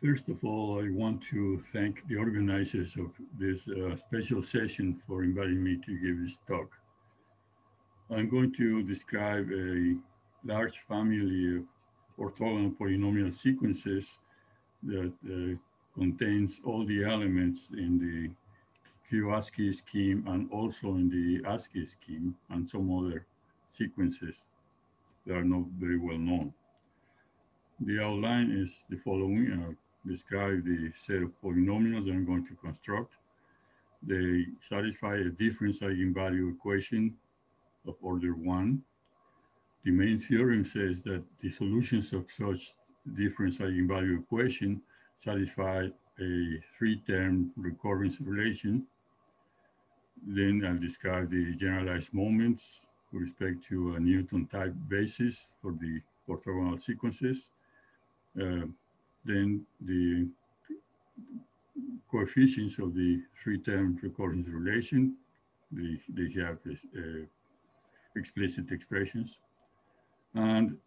First of all, I want to thank the organizers of this special session for inviting me to give this talk. I'm going to describe a large family of orthogonal polynomial sequences that contains all the elements in the q-Askey scheme and also in the Askey scheme and some other sequences that are not very well known. The outline is the following. I'll describe the set of polynomials that I'm going to construct. They satisfy a difference eigenvalue equation of order 1. The main theorem says that the solutions of such difference eigenvalue equation satisfy a three-term recurrence relation. Then I'll describe the generalized moments with respect to a Newton type basis for the orthogonal sequences. Then the coefficients of the three-term recurrence relation, they have explicit expressions. And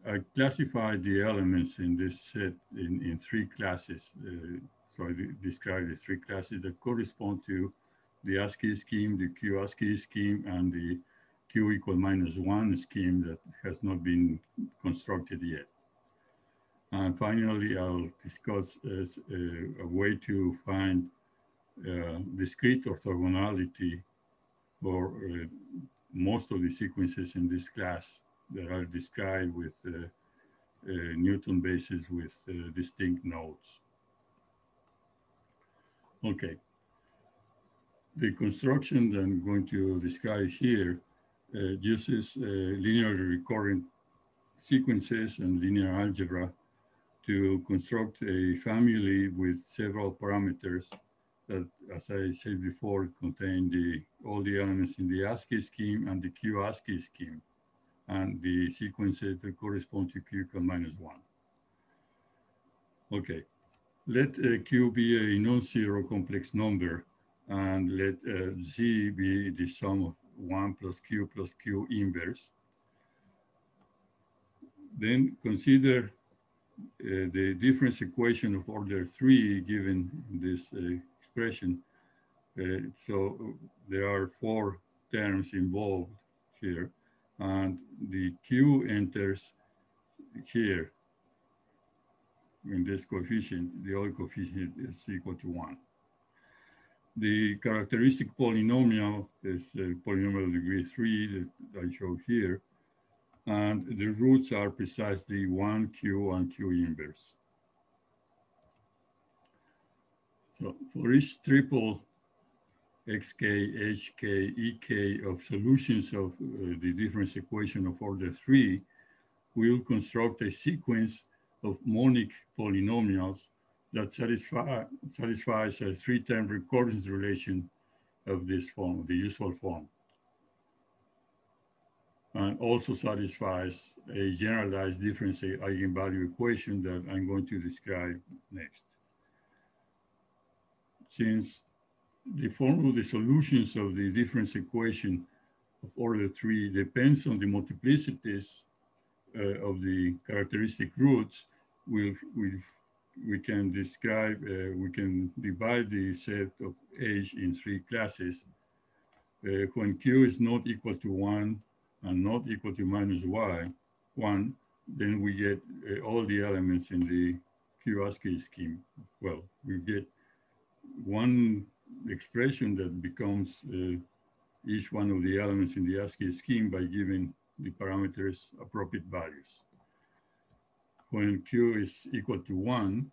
I classified the elements in this set in three classes. So I described the three classes that correspond to the Askey scheme, the q-Askey scheme, and the q equal -1 scheme that has not been constructed yet. And finally, I'll discuss as a way to find discrete orthogonality for most of the sequences in this class that are described with Newton bases with distinct nodes. Okay. The construction that I'm going to describe here uses linearly recurrent sequences and linear algebra to construct a family with several parameters that, as I said before, contain all the elements in the Askey scheme and the q-Askey scheme, and the sequences that correspond to q equal -1. Okay, let q be a non-zero complex number, and let z be the sum of 1 plus q inverse. Then consider the difference equation of order 3 given in this expression. So there are 4 terms involved here, and the q enters here in this coefficient. The other coefficient is equal to 1. The characteristic polynomial is the polynomial degree 3 that I show here. And the roots are precisely 1, q, and q inverse. So for each triple xk, hk, ek of solutions of the difference equation of order 3, we'll construct a sequence of monic polynomials that satisfies a three-term recurrence relation of this form, the usual form, and also satisfies a generalized difference eigenvalue equation that I'm going to describe next. Since the form of the solutions of the difference equation of order 3 depends on the multiplicities of the characteristic roots, we can describe, we can divide the set of H in 3 classes. When q is not equal to 1, and not equal to -1, then we get all the elements in the q-Askey scheme. Well, we get one expression that becomes each one of the elements in the Askey scheme by giving the parameters appropriate values. When q is equal to 1,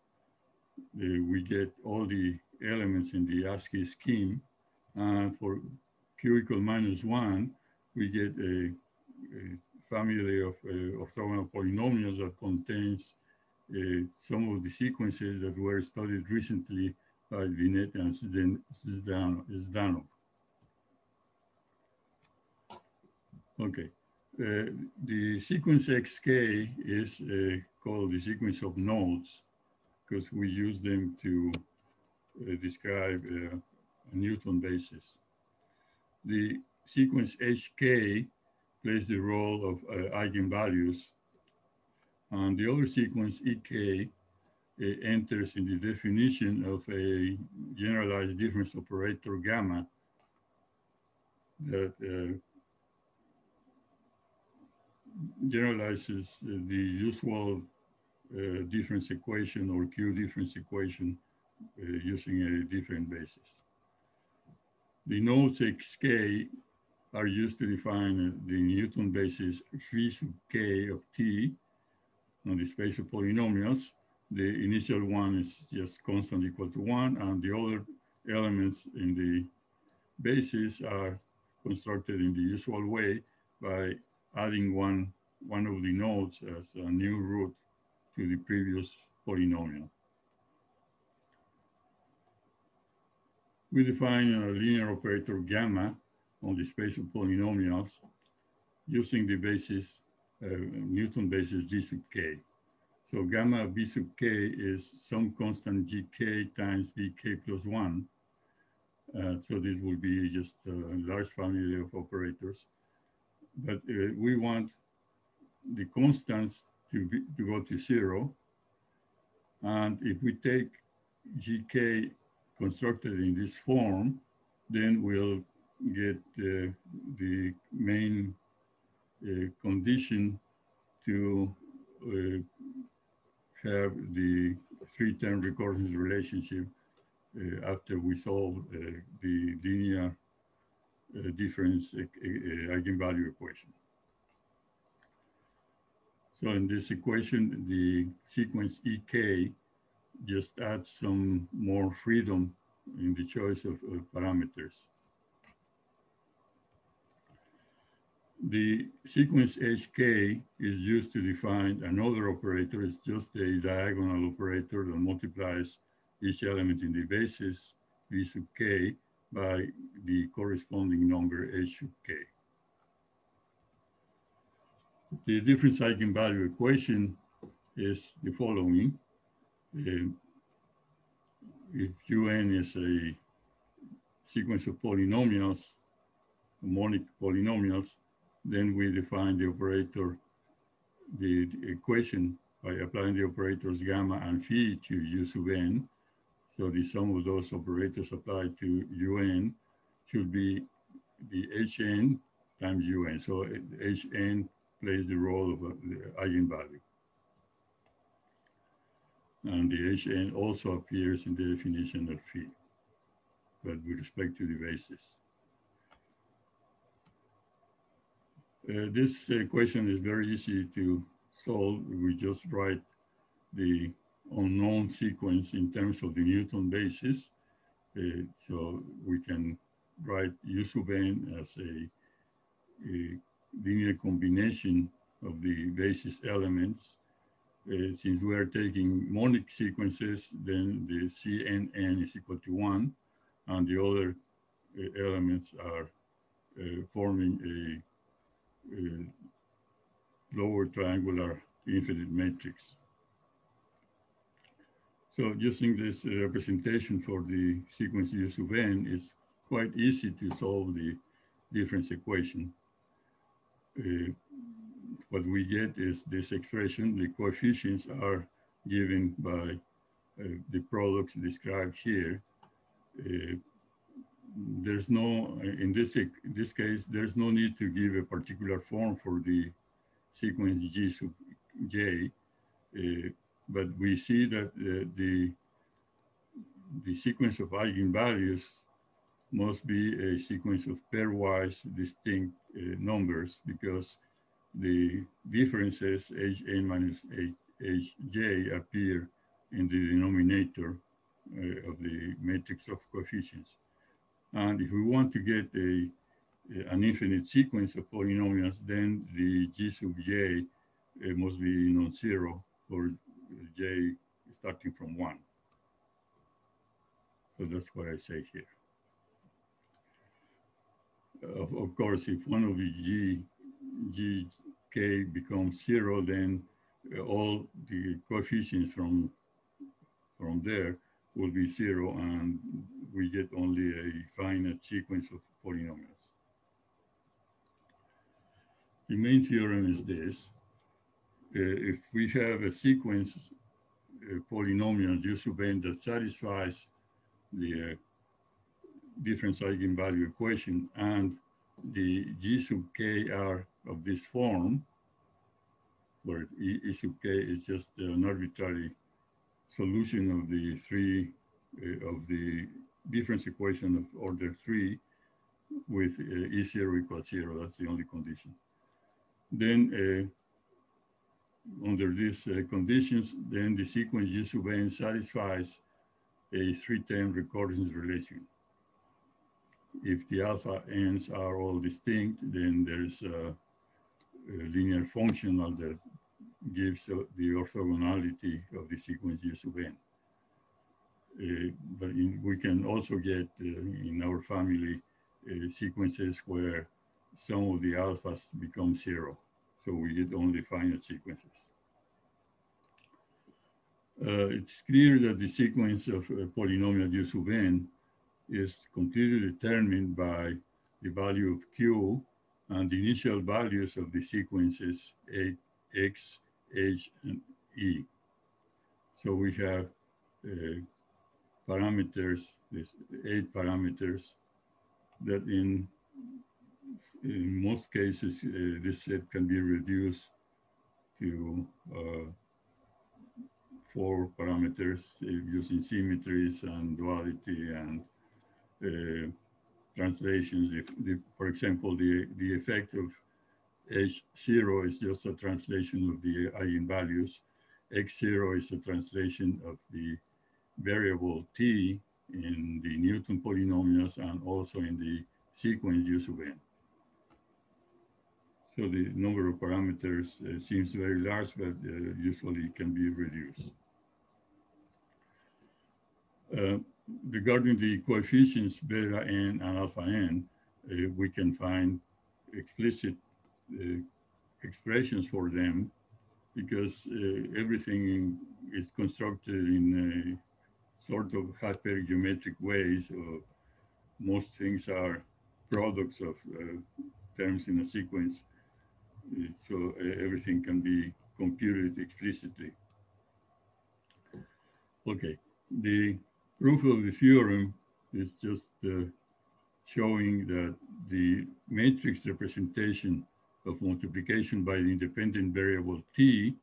we get all the elements in the Askey scheme. And for q equal -1, we get a family of orthogonal polynomials that contains some of the sequences that were studied recently by Binet and Zdanov. Okay, the sequence xk is called the sequence of nodes because we use them to describe a Newton basis. The sequence hk plays the role of eigenvalues, and the other sequence ek enters in the definition of a generalized difference operator gamma that generalizes the usual difference equation or Q difference equation using a different basis. The nodes xk are used to define the Newton basis phi sub k of t on the space of polynomials. The initial one is just constant equal to 1, and the other elements in the basis are constructed in the usual way by adding one of the nodes as a new root to the previous polynomial. We define a linear operator gamma on the space of polynomials using the basis, Newton basis G sub k. So gamma of B sub k is some constant gk times bk plus 1. So this will be just a large family of operators. But we want the constants to go to 0. And if we take gk constructed in this form, then we'll get the main condition to have the three-term recurrence relationship after we solve the linear difference eigenvalue equation. So in this equation, the sequence EK just adds some more freedom in the choice of parameters. The sequence HK is used to define another operator. It's just a diagonal operator that multiplies each element in the basis, V sub k, by the corresponding number H sub k. The difference eigenvalue equation is the following. If UN is a sequence of polynomials, harmonic polynomials, then we define the operator, the equation by applying the operators gamma and phi to U sub n. So the sum of those operators applied to UN should be the Hn times UN. So Hn plays the role of the eigenvalue. And the Hn also appears in the definition of phi, but with respect to the basis. This equation is very easy to solve. We just write the unknown sequence in terms of the Newton basis. So we can write U sub n as a linear combination of the basis elements. Since we are taking monic sequences, then the CNN is equal to 1, and the other elements are forming a lower triangular infinite matrix. So using this representation for the sequence U sub n, it's quite easy to solve the difference equation. What we get is this expression. The coefficients are given by the products described here. There's no, in this case, there's no need to give a particular form for the sequence G sub j, but we see that the sequence of eigenvalues must be a sequence of pairwise distinct numbers, because the differences Hn minus Hj appear in the denominator of the matrix of coefficients. And if we want to get an infinite sequence of polynomials, then the G sub j must be non-zero for j starting from 1. So that's what I say here. Of course, if one of the gk becomes 0, then all the coefficients from there will be 0, and we get only a finite sequence of polynomials. The main theorem is this. If we have a sequence polynomial G sub n that satisfies the difference eigenvalue equation, and the G sub k are of this form, where E sub k is just an arbitrary solution of the of the difference equation of order 3 with E0 equals 0. That's the only condition. Then under these conditions, then the sequence G sub n satisfies a 3-term recurrence relation. If the alpha n's are all distinct, then there's a linear functional that gives the orthogonality of the sequence G sub n. But we can also get in our family sequences where some of the alphas become 0. So we get only finite sequences. It's clear that the sequence of polynomial G sub n is completely determined by the value of q and the initial values of the sequences x, h, and e. So we have parameters, these 8 parameters, that in most cases, this set can be reduced to 4 parameters using symmetries and duality and translations. For example, the effect of H0 is just a translation of the eigenvalues. X0 is a translation of the variable t in the Newton polynomials and also in the sequence G sub n. So the number of parameters seems very large, but usually can be reduced. Regarding the coefficients beta n and alpha n, we can find explicit expressions for them because everything is constructed in a sort of hypergeometric way. So most things are products of terms in a sequence. So everything can be computed explicitly. Okay, the proof of the theorem is just showing that the matrix representation of multiplication by the independent variable t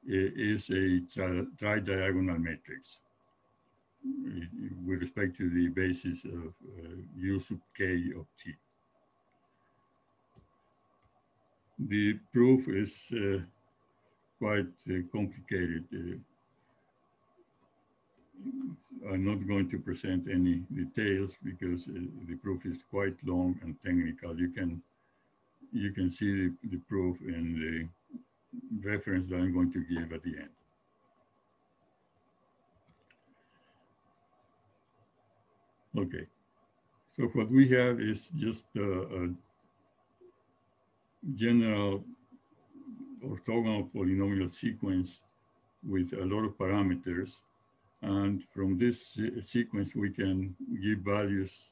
is a tri-diagonal matrix with respect to the basis of u sub k of t. The proof is quite complicated. I'm not going to present any details because the proof is quite long and technical. You can see the proof in the reference that I'm going to give at the end. Okay, so what we have is just a general orthogonal polynomial sequence with a lot of parameters. And from this sequence, we can give values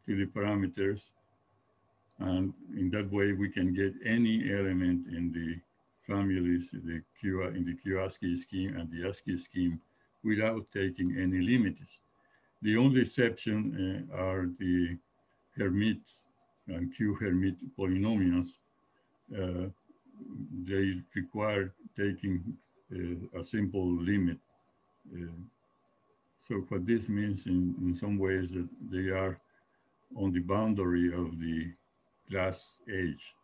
to the parameters. And in that way, we can get any element in the families, in the q-Askey scheme and the Askey scheme without taking any limits. The only exception are the Hermite and Q-Hermite polynomials. They require taking a simple limit. So what this means in some ways that they are on the boundary of the class H.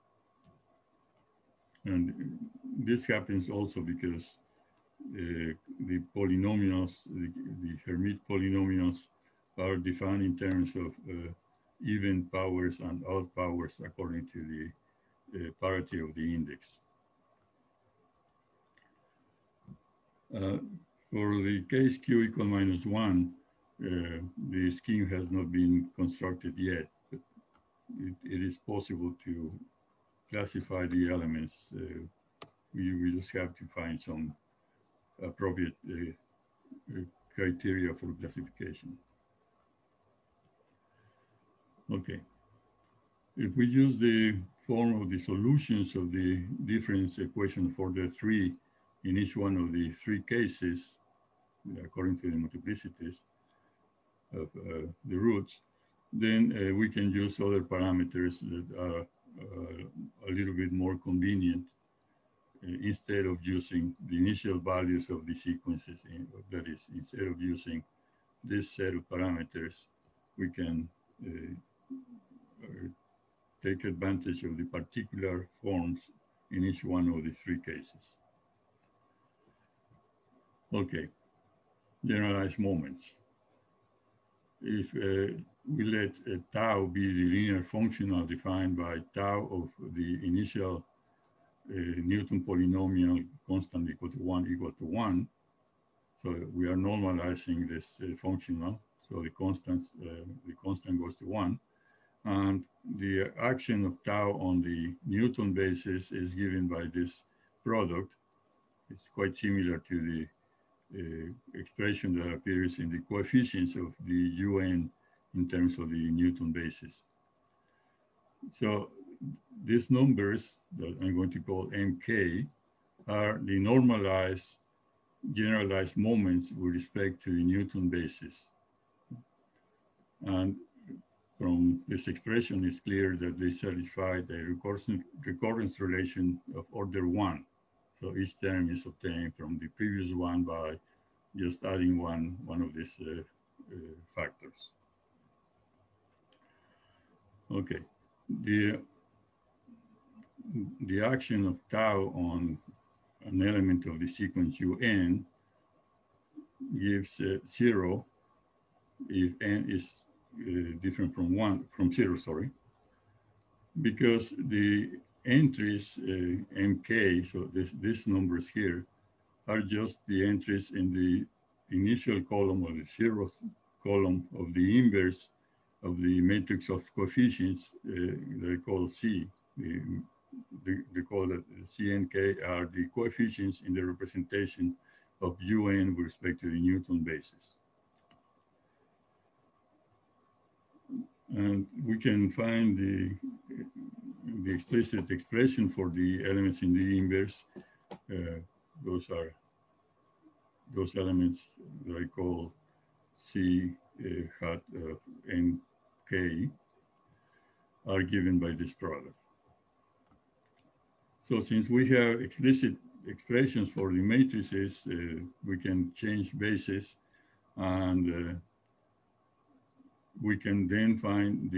And this happens also because the polynomials, the Hermite polynomials are defined in terms of even powers and odd powers according to the parity of the index. For the case q equal -1, the scheme has not been constructed yet, but it is possible to classify the elements. We just have to find some appropriate criteria for classification. Okay. If we use the form of the solutions of the difference equation for the 3 in each one of the 3 cases, according to the multiplicities of the roots, then we can use other parameters that are a little bit more convenient instead of using the initial values of the sequences. That is, instead of using this set of parameters, we can take advantage of the particular forms in each one of the three cases. Okay, generalized moments. If we let tau be the linear functional defined by tau of the initial Newton polynomial constant equal to 1, so we are normalizing this functional, so the constant goes to 1, and the action of tau on the Newton basis is given by this product. It's quite similar to the expression that appears in the coefficients of the UN in terms of the Newton basis. So these numbers that I'm going to call MK are the normalized generalized moments with respect to the Newton basis. And from this expression, it's clear that they satisfy the recurrence relation of order 1. So each term is obtained from the previous one by just adding one of these factors. Okay, the action of tau on an element of the sequence UN gives 0 if n is different from 0, sorry, because the entries MK, so these numbers here, are just the entries in the initial column or the 0th column of the inverse of the matrix of coefficients they call C. They call it CNK are the coefficients in the representation of UN with respect to the Newton basis. And we can find the explicit expression for the elements in the inverse. Those are those elements that I call C hat of NK are given by this product. So since we have explicit expressions for the matrices, we can change bases, and we can then find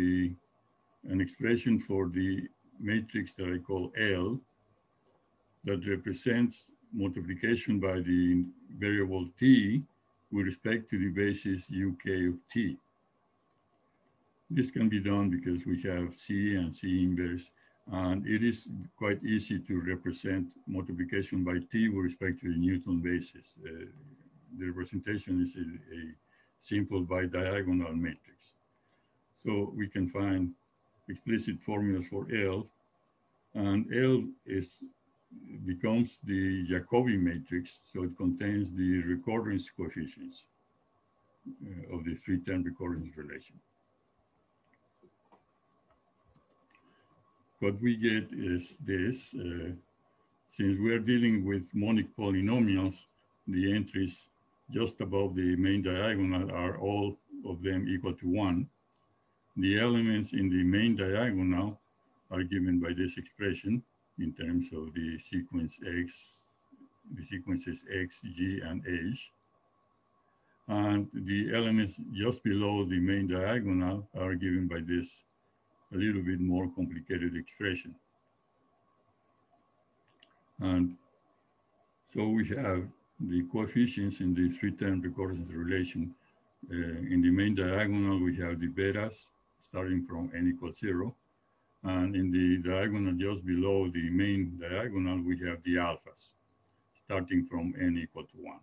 an expression for the matrix that I call L that represents multiplication by the variable t with respect to the basis uk of t. This can be done because we have C and C inverse, and it is quite easy to represent multiplication by t with respect to the Newton basis. The representation is a simple bidiagonal matrix. So we can find explicit formulas for L, and L becomes the Jacobi matrix, so it contains the recurrence coefficients of the three-term recurrence relation. What we get is this. Since we are dealing with monic polynomials, the entries just above the main diagonal are all of them equal to 1. The elements in the main diagonal are given by this expression in terms of the sequence X, the sequences X, G, and H. And the elements just below the main diagonal are given by this a little bit more complicated expression. And so we have the coefficients in the three-term recurrence relation. In the main diagonal, we have the betas starting from n equals 0. And in the diagonal just below the main diagonal, we have the alphas starting from n equal to 1.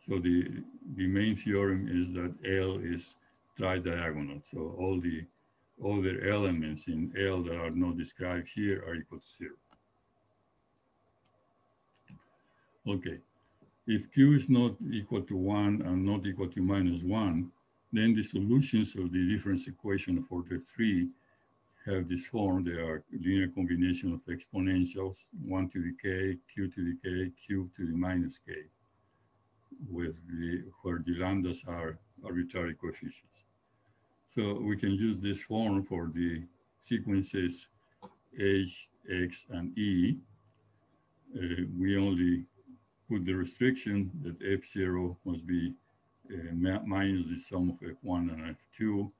So the main theorem is that L is tridiagonal. So all the other elements in L that are not described here are equal to 0. Okay, if Q is not equal to 1 and not equal to -1, then the solutions of the difference equation of order 3 have this form. They are linear combination of exponentials, 1 to the k, q to the k, q to the minus k, where the lambdas are arbitrary coefficients. So we can use this form for the sequences h, x, and e. We only put the restriction that f0 must be minus the sum of f1 and f2,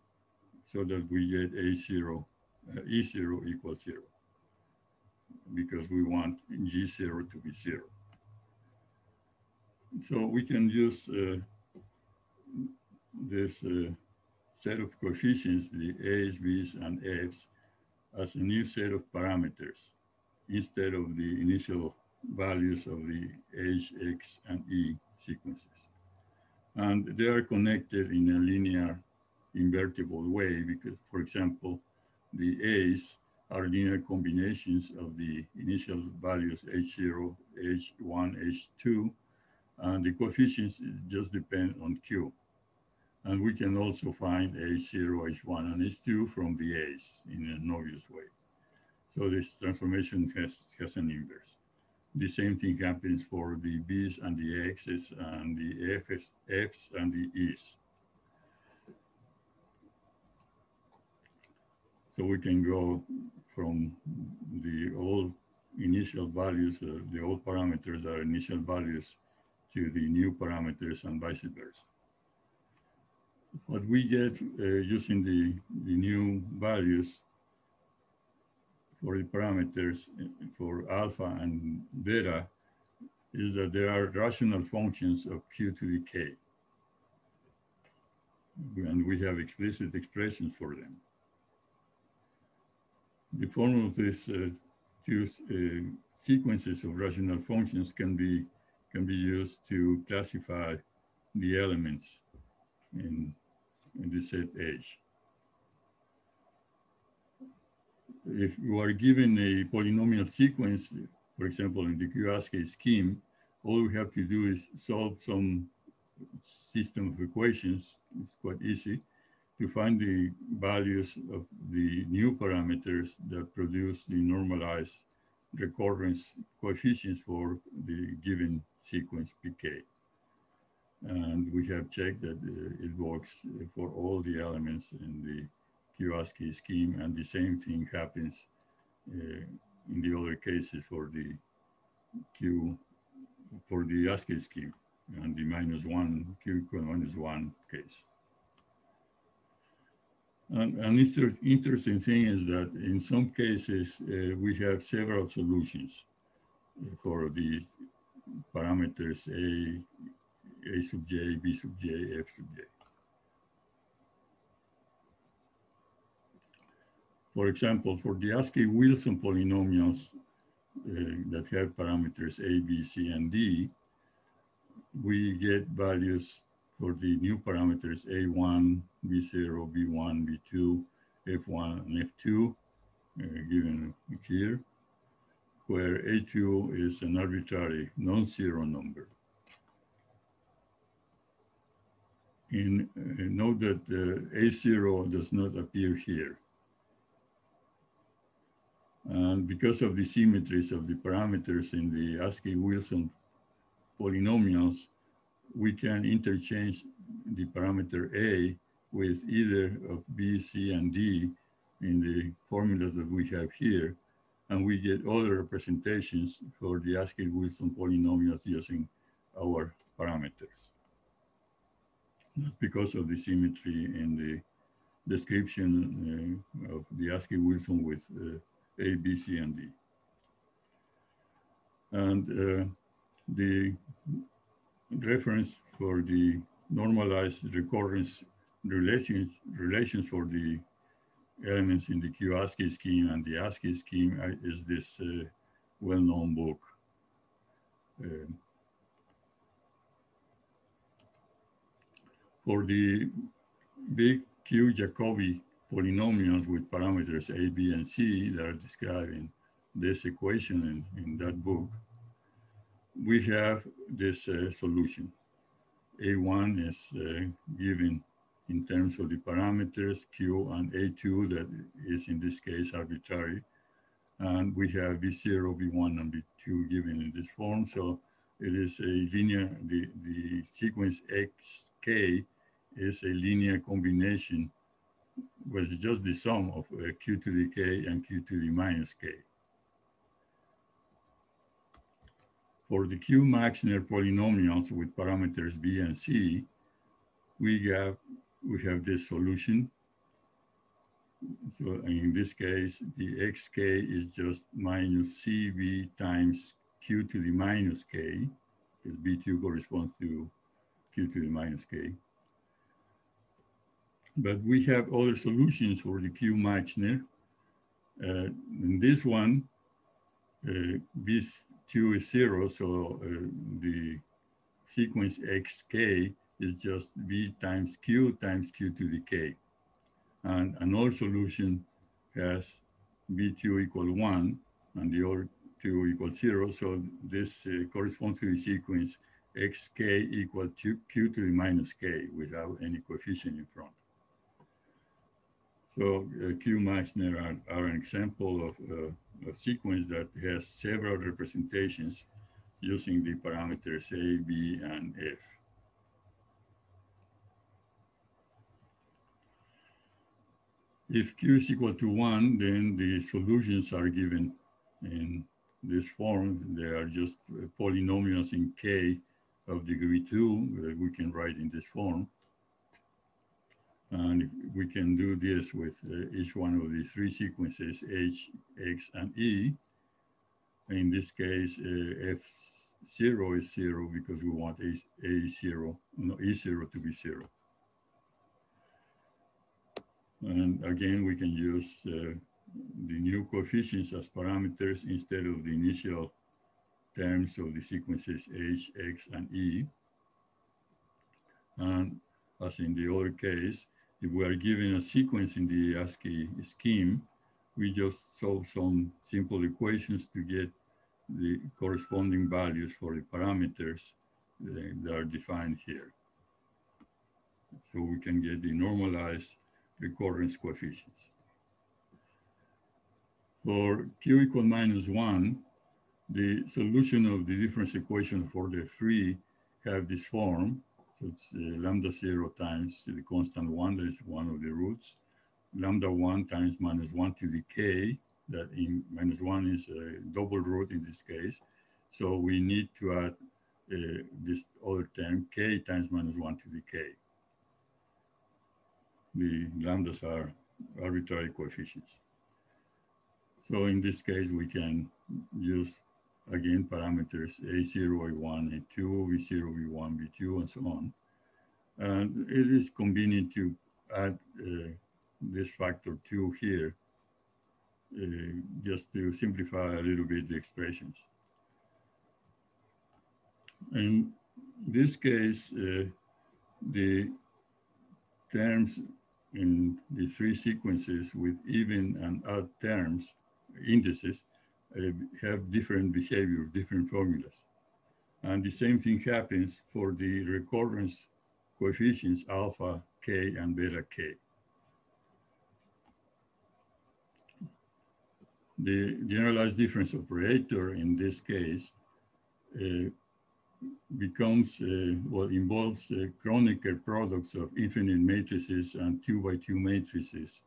so that we get a0, e0 equals 0, because we want g0 to be 0. So we can use this set of coefficients, the a's, b's, and f's, as a new set of parameters instead of the initial values of the h, x, and e sequences. And they are connected in a linear invertible way because, for example, the a's are linear combinations of the initial values h0, h1, h2, and the coefficients just depend on q. And we can also find h0, h1, and h2 from the a's in an obvious way. So this transformation has an inverse. The same thing happens for the b's and the x's and the f's and the e's. So we can go from the old initial values, the old parameters are initial values, to the new parameters and vice versa. What we get using the new values for the parameters for alpha and beta is that there are rational functions of q to the k. And we have explicit expressions for them. The form of these two sequences of rational functions can be used to classify the elements in the set H. If you are given a polynomial sequence, for example, in the q-Askey scheme, all we have to do is solve some system of equations. It's quite easy to find the values of the new parameters that produce the normalized recurrence coefficients for the given sequence pk. And we have checked that it works for all the elements in the q-Askey scheme, and the same thing happens in the other cases for the Ascii scheme and the q minus 1 case. And an interesting thing is that in some cases we have several solutions for these parameters a sub j, b sub j, f sub j. For example, for the Ascii-Wilson polynomials that have parameters a, b, c, and d, we get values for the new parameters a1, b0, b1, b2, f1, and f2, given here, where a2 is an arbitrary non-zero number. Note that a0 does not appear here. And because of the symmetries of the parameters in the Ascii-Wilson polynomials, we can interchange the parameter a with either of b, c, and d in the formulas that we have here, and we get other representations for the Ascii-Wilson polynomials using our parameters. That's because of the symmetry in the description of the Ascii-Wilson with a, b, c, and d. And the reference for the normalized recurrence relations for the elements in the q-Askey scheme and the Ascii scheme is this well-known book. For the big Q Jacobi polynomials with parameters a, b, and c that are described in this equation in that book, we have this solution. A1 is given in terms of the parameters Q and A2 that is in this case arbitrary. And we have B0, B1, and B2 given in this form. So it is a linear, the sequence xk is a linear combination with just the sum of q to the k and q to the minus k. For the q-Maxner polynomials with parameters b and c, we have this solution. So in this case, the xk is just minus cb times q to the minus k, because b2 corresponds to q to the minus k. But we have other solutions for the q-Maxner. In this one, B2 is 0, so the sequence xk is just b times q to the k. And another solution has b2 equal 1 and the other 2 equal 0. So this corresponds to the sequence xk equal to q to the minus k without any coefficient in front. So q-Maxner are an example of a sequence that has several representations using the parameters a, b, and f. If q is equal to 1, then the solutions are given in this form. They are just polynomials in k of degree 2 that we can write in this form. And we can do this with each one of the three sequences, h, x, and e. In this case, f0 is 0 because we want e0 to be 0. And again, we can use the new coefficients as parameters instead of the initial terms of the sequences h, x, and e. And as in the other case, if we are given a sequence in the ASCII scheme, we just solve some simple equations to get the corresponding values for the parameters that are defined here. So we can get the normalized recurrence coefficients. For q equal minus 1, the solution of the difference equation for the three have this form. So it's lambda 0 times the constant 1, that is one of the roots. Lambda 1 times minus 1 to the k, that in minus 1 is a double root in this case. So we need to add this other term, k times minus 1 to the k. The lambdas are arbitrary coefficients. So in this case, we can use, again, parameters a0, a1, a2, v0, v1, v2, and so on. And it is convenient to add this factor 2 here, just to simplify a little bit the expressions. In this case, the terms in the three sequences with even and odd terms, indices, have different behavior, different formulas. And the same thing happens for the recurrence coefficients alpha k and beta k. The generalized difference operator in this case becomes, involves Kronecker products of infinite matrices and 2 by 2 matrices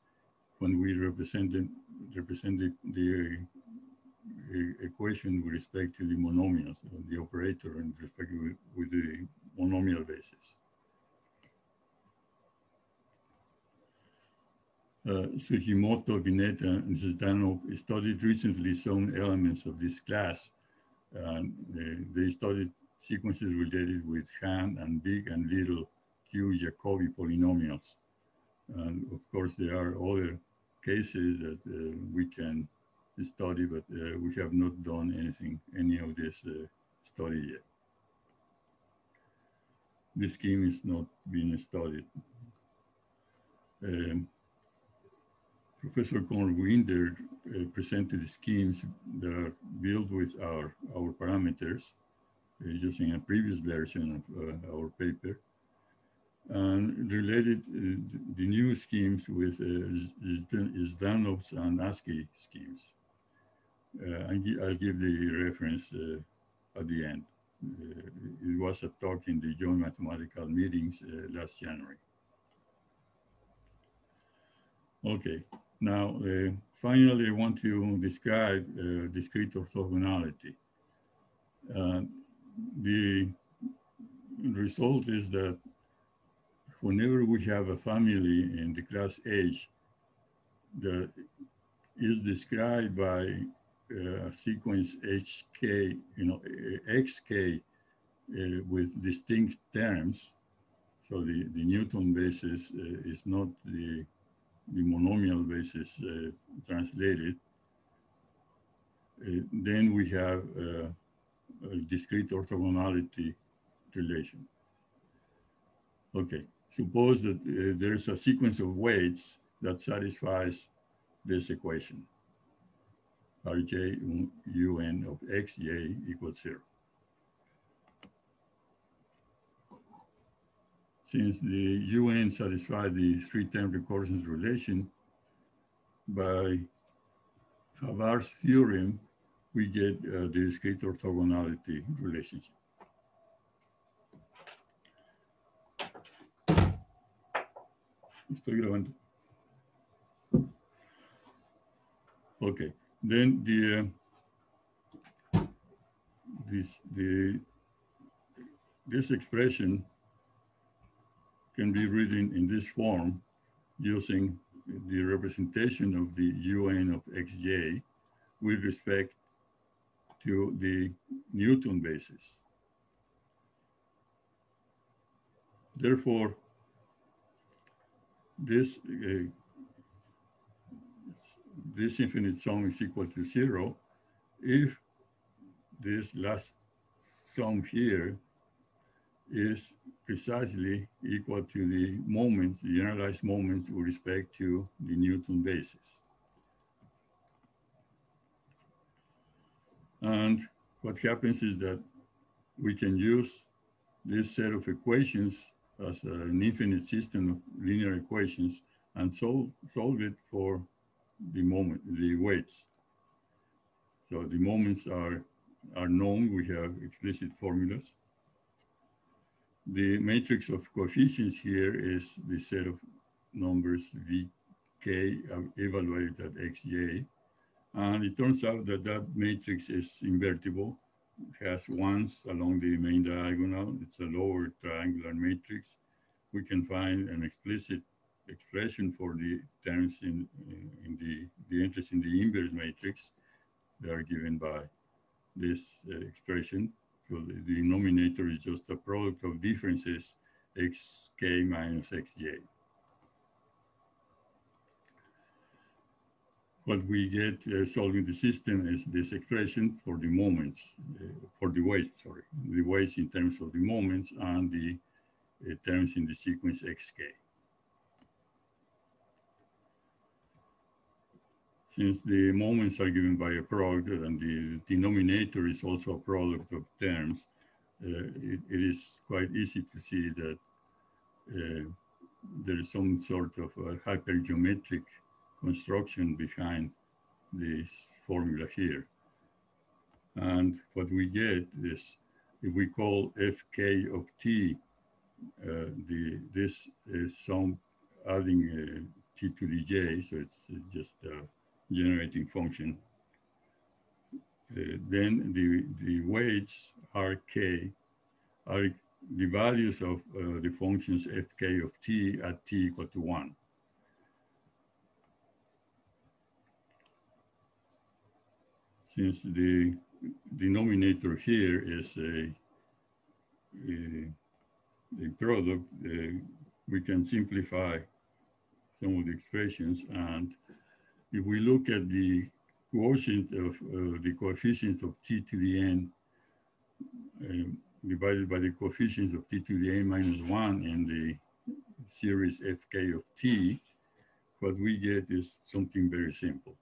when we represent the equation with respect to the monomials, the operator in respect with the monomial basis. Sugimoto, Vineta, and Zdanov studied recently some elements of this class. They studied sequences related with hand and big and little q Jacobi polynomials. And of course, there are other cases that we can study, but we have not done any of this study yet. This scheme is not being studied. Professor Coldwinder presented schemes that are built with our parameters using a previous version of our paper. and related the new schemes with Zdanov's and Aszky schemes. I'll give the reference at the end. It was a talk in the joint mathematical meetings last January. Okay, now finally I want to describe discrete orthogonality. The result is that whenever we have a family in the class H that is described by a sequence HK, XK with distinct terms, so the Newton basis is not the monomial basis translated, then we have a discrete orthogonality relation. Okay, suppose that there's a sequence of weights that satisfies this equation. Rj un of xj equals 0. Since the un satisfies the three-term recurrence relation, by Havar's theorem, we get the discrete orthogonality relationship. Estoy grabando. Okay, then this expression can be written in this form using the representation of the un of xj with respect to the Newton basis. Therefore, this infinite sum is equal to 0 if this last sum here is precisely equal to the moments, the generalized moments with respect to the Newton basis. And what happens is that we can use this set of equations as an infinite system of linear equations and solve it for the weights. So the moments are known. We have explicit formulas. The matrix of coefficients here is the set of numbers vk evaluated at xj. And it turns out that that matrix is invertible. It has ones along the main diagonal. It's a lower triangular matrix. We can find an explicit expression for the terms in the entries in the inverse matrix. They are given by this expression. So the denominator is just a product of differences xk minus xj. What we get solving the system is this expression for the moments, for the weights, sorry, the weights in terms of the moments and the terms in the sequence xk. Since the moments are given by a product and the denominator is also a product of terms, it is quite easy to see that there is some sort of a hypergeometric construction behind this formula here. And what we get is, if we call fk of t, this is some adding t to the j, so it's just a generating function. Then the weights rk are the values of the functions fk of t at t equal to 1. Since the denominator here is a product, we can simplify some of the expressions. And if we look at the quotient of the coefficients of t to the n divided by the coefficients of t to the n minus 1 in the series fk of t, what we get is something very simple.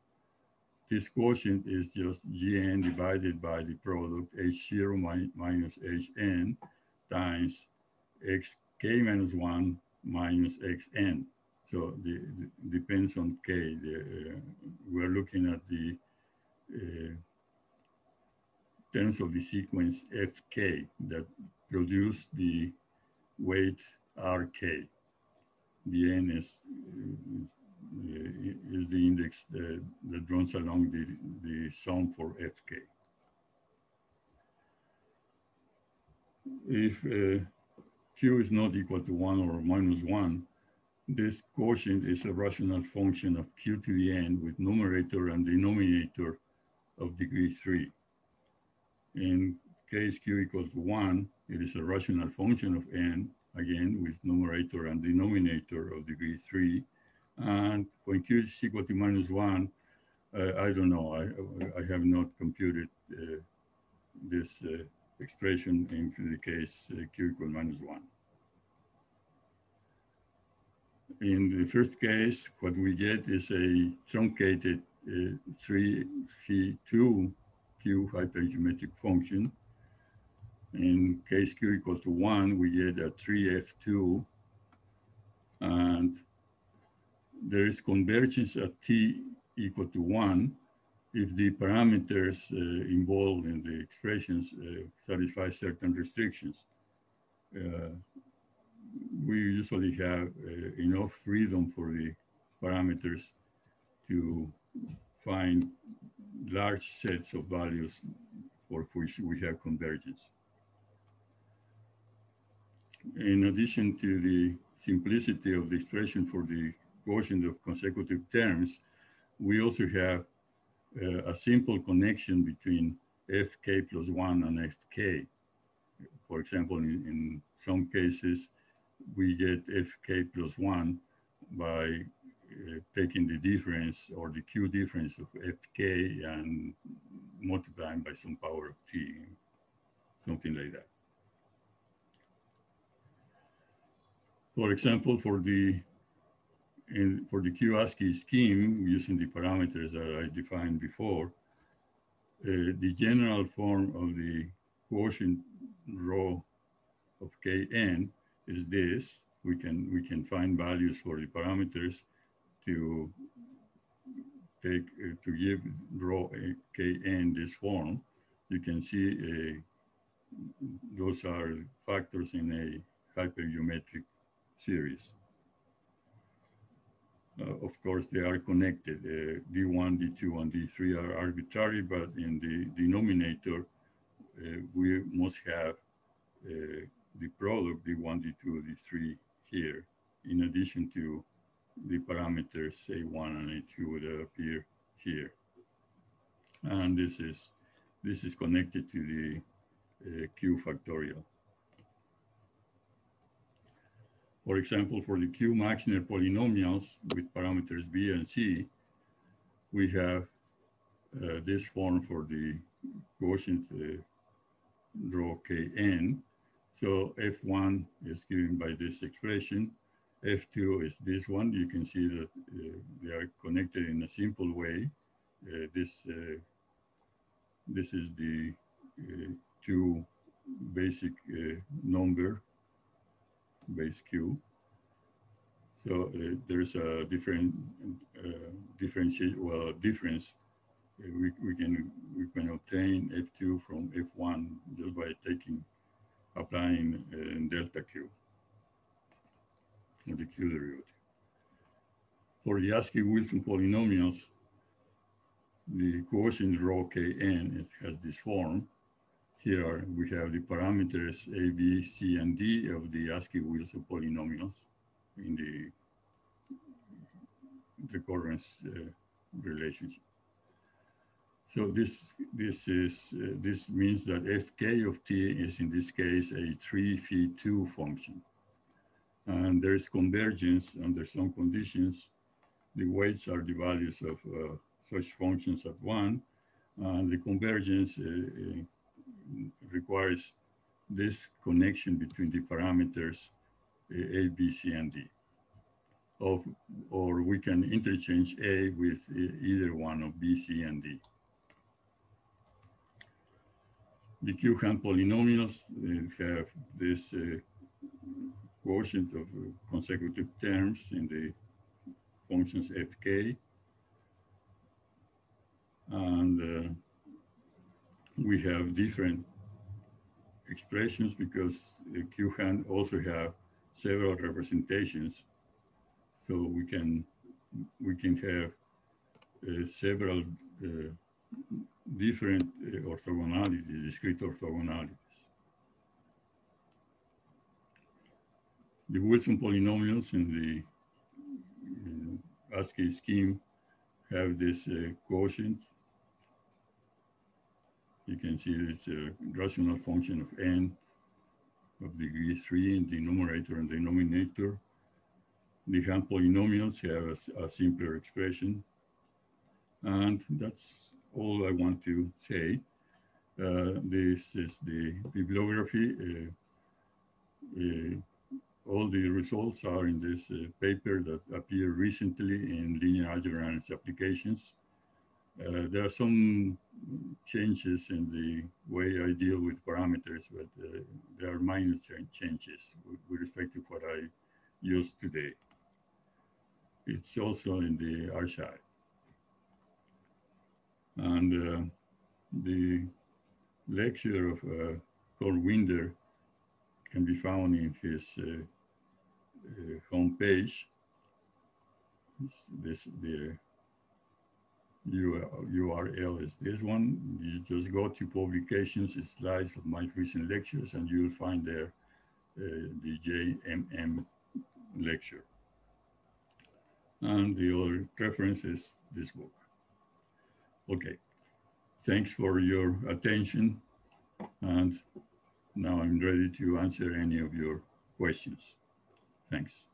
This quotient is just gn divided by the product h0 minus hn times k minus 1 minus xn. So the depends on k. We're looking at the terms of the sequence fk that produce the weight rk. The n is the index that runs along the sum for fk. If q is not equal to 1 or minus 1, this quotient is a rational function of q to the n with numerator and denominator of degree 3. In case q equals to 1, it is a rational function of n, again with numerator and denominator of degree 3. And when q is equal to minus 1, I don't know, I have not computed this expression in the case q equals minus 1. In the first case, what we get is a truncated 3phi2 q hypergeometric function. In case q equal to 1, we get a 3f2, and there is convergence at t equal to 1 if the parameters involved in the expressions satisfy certain restrictions. We usually have enough freedom for the parameters to find large sets of values for which we have convergence. In addition to the simplicity of the expression for the quotient of consecutive terms, we also have a simple connection between fk plus 1 and fk. For example, in some cases, we get fk plus 1 by taking the difference or the q difference of fk and multiplying by some power of t, something like that. For example, for the q-Askey scheme, using the parameters that I defined before, the general form of the quotient rho of kn is this. We can find values for the parameters to take to give rho kn this form. You can see those are factors in a hypergeometric series. Of course, they are connected. D1, D2, and D3 are arbitrary, but in the denominator, we must have the product D1, D2, D3 here, in addition to the parameters A1 and A2 that appear here. And this is connected to the Q factorial. For example, for the Q Maxner polynomials with parameters B and C, we have this form for the quotient rho Kn. So F1 is given by this expression. F2 is this one. You can see that they are connected in a simple way. This is the two basic number, base Q. So there's a different difference. We can obtain F2 from F1 just by applying delta Q, or the Q derivative. For the Askey-Wilson polynomials, the quotient rho Kn has this form. Here we have the parameters A, B, C, and D of the Askey-Wilson polynomials in the recurrence relationship. So this means that fk of t is in this case a 3phi2 function, and there is convergence under some conditions. The weights are the values of such functions at 1, and the convergence requires this connection between the parameters A, B, C, and D. Or we can interchange A with either one of B, C, and D. The Q-Hand polynomials have this quotient of consecutive terms in the functions fk. And we have different expressions because Q hand also have several representations. So we can have several different orthogonalities, discrete orthogonalities. The Wilson polynomials in the Q-Askey scheme have this quotient. You can see it's a rational function of n of degree 3 in the numerator and denominator. The hand polynomials have a simpler expression. And that's all I want to say. This is the bibliography. All the results are in this paper that appeared recently in Linear Algebra and its Applications. There are some changes in the way I deal with parameters, but there are minor changes with respect to what I used today. It's also in the archive. And the lecture of Coldwinder can be found in his homepage. The URL is this one. You just go to publications, slides of my recent lectures, and you'll find there the JMM lecture. And the other reference is this book. Okay, thanks for your attention. And now I'm ready to answer any of your questions. Thanks.